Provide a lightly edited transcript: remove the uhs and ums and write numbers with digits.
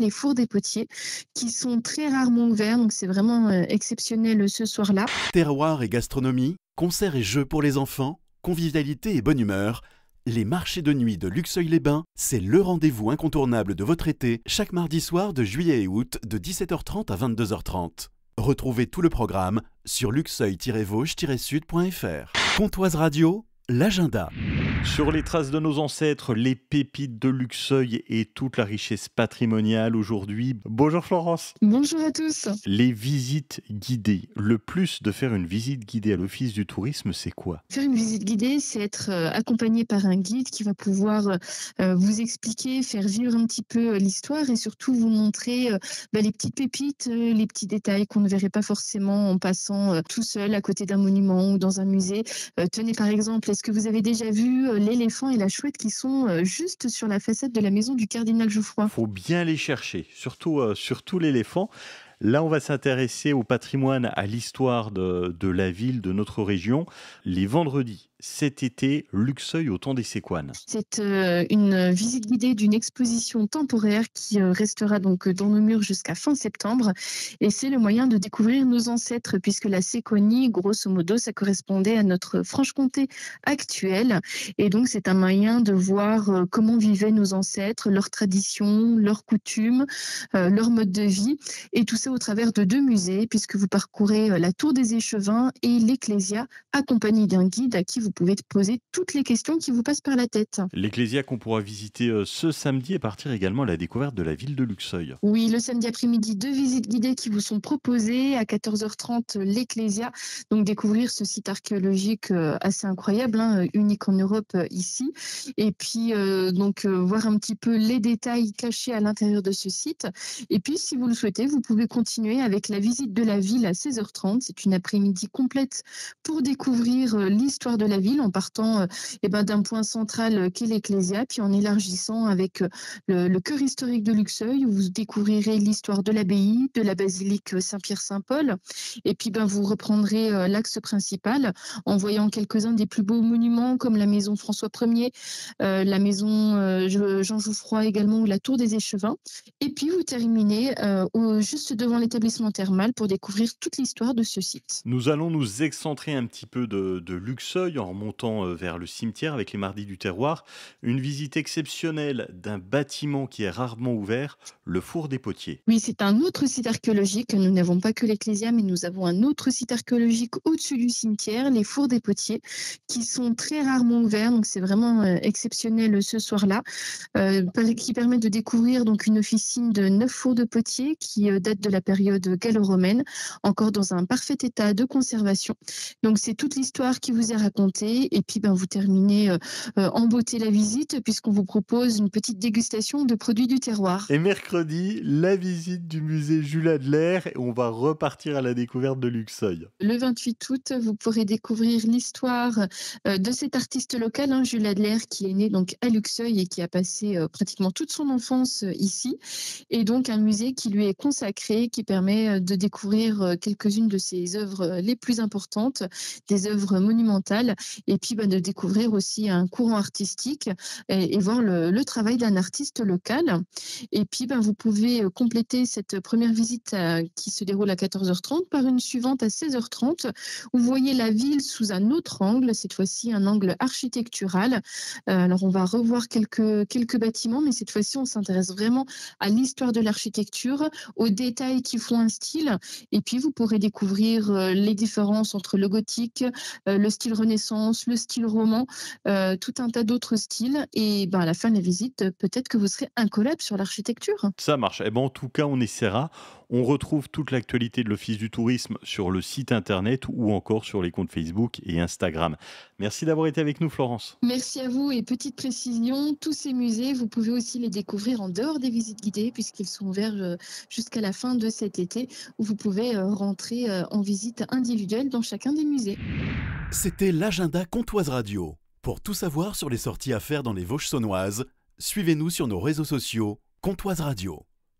les fours des potiers, qui sont très rarement ouverts, donc c'est vraiment exceptionnel ce soir-là. Terroir et gastronomie, concerts et jeux pour les enfants, convivialité et bonne humeur. Les marchés de nuit de Luxeuil-les-Bains, c'est le rendez-vous incontournable de votre été, chaque mardi soir de juillet et août de 17h30 à 22h30. Retrouvez tout le programme sur luxeuil-vosges-sud.fr. Pontoise Radio, l'agenda. Sur les traces de nos ancêtres, les pépites de Luxeuil et toute la richesse patrimoniale aujourd'hui. Bonjour Florence. Bonjour à tous. Les visites guidées. Le plus de faire une visite guidée à l'Office du tourisme, c'est quoi? Faire une visite guidée, c'est être accompagné par un guide qui va pouvoir vous expliquer, faire vivre un petit peu l'histoire et surtout vous montrer les petites pépites, les petits détails qu'on ne verrait pas forcément en passant tout seul à côté d'un monument ou dans un musée. Tenez par exemple, est-ce que vous avez déjà vu l'éléphant et la chouette qui sont juste sur la façade de la maison du cardinal Geoffroy? Faut bien les chercher, surtout l'éléphant. Là, on va s'intéresser au patrimoine, à l'histoire de la ville, de notre région. Les vendredis, cet été, Luxeuil au temps des Séquanes. C'est une visite guidée d'une exposition temporaire qui restera donc dans nos murs jusqu'à fin septembre. Et c'est le moyen de découvrir nos ancêtres, puisque la Séquanie, grosso modo, ça correspondait à notre Franche-Comté actuelle. Et donc, c'est un moyen de voir comment vivaient nos ancêtres, leurs traditions, leurs coutumes, leur mode de vie. Et tout ça au travers de 2 musées, puisque vous parcourez la Tour des Échevins et l'Ecclésia, accompagné d'un guide à qui vous pouvez poser toutes les questions qui vous passent par la tête. L'Ecclésia qu'on pourra visiter ce samedi et partir également à la découverte de la ville de Luxeuil. Oui, le samedi après-midi, 2 visites guidées qui vous sont proposées. À 14h30, l'Ecclésia. Donc, découvrir ce site archéologique assez incroyable, unique en Europe ici. Et puis, voir un petit peu les détails cachés à l'intérieur de ce site. Et puis, si vous le souhaitez, vous pouvez continuer avec la visite de la ville à 16h30. C'est une après-midi complète pour découvrir l'histoire de la ville en partant d'un point central qu'est l'Ecclésia, puis en élargissant avec le cœur historique de Luxeuil, où vous découvrirez l'histoire de l'abbaye, de la basilique Saint-Pierre-Saint-Paul, et puis vous reprendrez l'axe principal en voyant quelques-uns des plus beaux monuments comme la maison François Ier, la maison Jean Jouffroy également, ou la tour des Échevins, et puis vous terminez juste devant l'établissement thermal pour découvrir toute l'histoire de ce site. Nous allons nous excentrer un petit peu de Luxeuil en remontant vers le cimetière avec les Mardis du Terroir. Une visite exceptionnelle d'un bâtiment qui est rarement ouvert, le Four des Potiers. Oui, c'est un autre site archéologique. Nous n'avons pas que l'Ecclésia, mais nous avons un autre site archéologique au-dessus du cimetière, les Fours des Potiers, qui sont très rarement ouverts. Donc, c'est vraiment exceptionnel ce soir-là, qui permet de découvrir donc une officine de 9 fours de potiers qui date de la période gallo-romaine, encore dans un parfait état de conservation. Donc, c'est toute l'histoire qui vous est racontée. Et puis, vous terminez en beauté la visite, puisqu'on vous propose une petite dégustation de produits du terroir. Et mercredi, la visite du musée Jules Adler et on va repartir à la découverte de Luxeuil. Le 28 août, vous pourrez découvrir l'histoire de cet artiste local, Jules Adler, qui est né donc à Luxeuil et qui a passé pratiquement toute son enfance ici. Et donc un musée qui lui est consacré, qui permet de découvrir quelques-unes de ses œuvres les plus importantes, des œuvres monumentales, et puis de découvrir aussi un courant artistique et voir le travail d'un artiste local. Et puis vous pouvez compléter cette première visite qui se déroule à 14h30 par une suivante à 16h30 où vous voyez la ville sous un autre angle, cette fois-ci un angle architectural. Alors on va revoir quelques bâtiments, mais cette fois-ci on s'intéresse vraiment à l'histoire de l'architecture, aux détails qui font un style, et puis vous pourrez découvrir les différences entre le gothique, le style Renaissance, le style roman, tout un tas d'autres styles, et à la fin de la visite, peut-être que vous serez incollable sur l'architecture. Ça marche. En tout cas, on essaiera. On retrouve toute l'actualité de l'Office du tourisme sur le site internet ou encore sur les comptes Facebook et Instagram. Merci d'avoir été avec nous, Florence. Merci à vous, et petite précision, tous ces musées, vous pouvez aussi les découvrir en dehors des visites guidées puisqu'ils sont ouverts jusqu'à la fin de cet été, où vous pouvez rentrer en visite individuelle dans chacun des musées. C'était l'agenda Pontoise Radio. Pour tout savoir sur les sorties à faire dans les Vosges saunoises, suivez-nous sur nos réseaux sociaux Pontoise Radio.